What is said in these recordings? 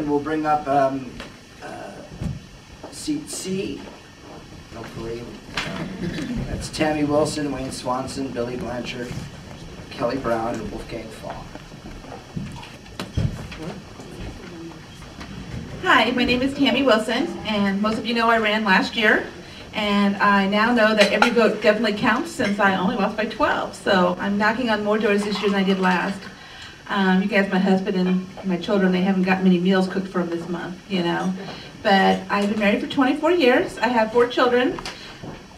then we'll bring up seat C. Hopefully, that's Tammie Wilson, Wayne Swanson, Billy Blanchard, Kelly Brown, and Wolfgang Fall. Hi, my name is Tammie Wilson, and most of you know I ran last year, and I now know that every vote definitely counts since I only lost by 12, so I'm knocking on more doors this year than I did last. You guys, my husband and my children, they haven't got many meals cooked for them this month, you know. But I've been married for 24 years. I have 4 children.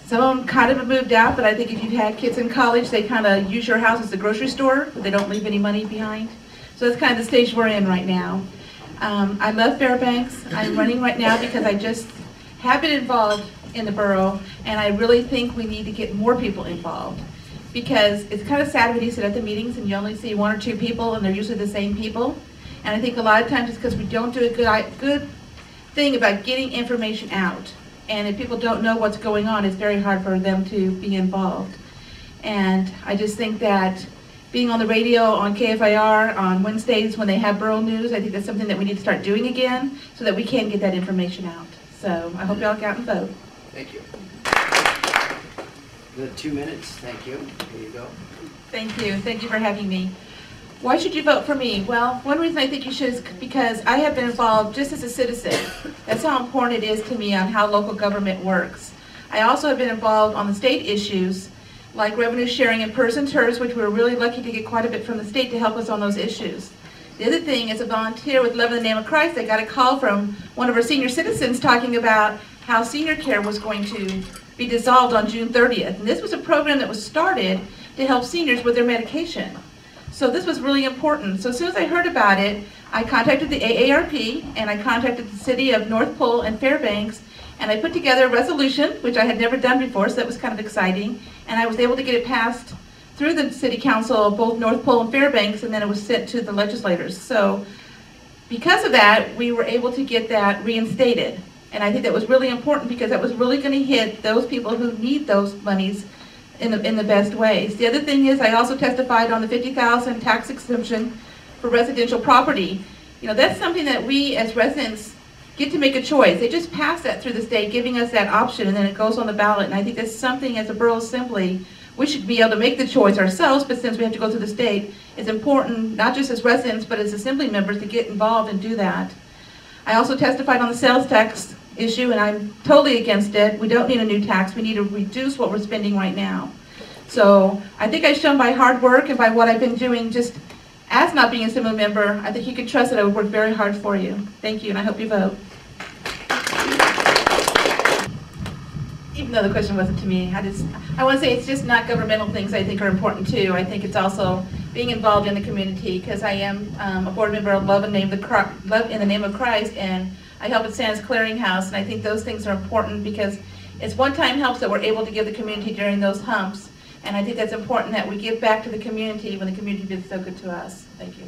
Some of them kind of have moved out, but I think if you've had kids in college, they kind of use your house as a grocery store, but they don't leave any money behind. So that's kind of the stage we're in right now. I love Fairbanks. I'm running right now because I just have been involved in the borough, and I really think we need to get more people involved. Because it's kind of sad when you sit at the meetings and you only see 1 or 2 people, and they're usually the same people. And I think a lot of times it's because we don't do a good thing about getting information out. And if people don't know what's going on, it's very hard for them to be involved. And I just think that being on the radio, on KFIR, on Wednesdays when they have borough news, I think that's something that we need to start doing again so that we can get that information out. So I hope y'all get out and vote. Thank you. The 2 minutes, thank you. Here you go. Thank you. Thank you for having me. Why should you vote for me? Well, one reason I think you should is because I have been involved just as a citizen. That's how important it is to me on how local government works. I also have been involved on the state issues like revenue sharing and PERS and TERS, which we're really lucky to get quite a bit from the state to help us on those issues. The other thing, as a volunteer with Love in the Name of Christ, I got a call from one of our senior citizens talking about how senior care was going to be dissolved on June 30th. And this was a program that was started to help seniors with their medication. So this was really important. So as soon as I heard about it, I contacted the AARP, and I contacted the city of North Pole and Fairbanks, and I put together a resolution, which I had never done before, so that was kind of exciting. And I was able to get it passed through the city council of both North Pole and Fairbanks, and then it was sent to the legislators. So because of that, we were able to get that reinstated. And I think that was really important because that was really going to hit those people who need those monies in the best ways. The other thing is I also testified on the $50,000 tax exemption for residential property. You know, that's something that we as residents get to make a choice. They just passed that through the state, giving us that option, and then it goes on the ballot. And I think that's something as a borough assembly, we should be able to make the choice ourselves, but since we have to go through the state, it's important, not just as residents, but as assembly members, to get involved and do that. I also testified on the sales tax issue, and I'm totally against it. We don't need a new tax. We need to reduce what we're spending right now. So I think I've shown by hard work and by what I've been doing just as not being a assembly member, I think you can trust that I would work very hard for you. Thank you, and I hope you vote. Even though the question wasn't to me, I want to say it's just not governmental things I think are important too. I think it's also being involved in the community, because I am a board member of Love in the Name of Christ, and I help at Santa's Clearinghouse, and I think those things are important because it's one-time helps that we're able to give the community during those humps, and I think that's important that we give back to the community when the community has been so good to us. Thank you.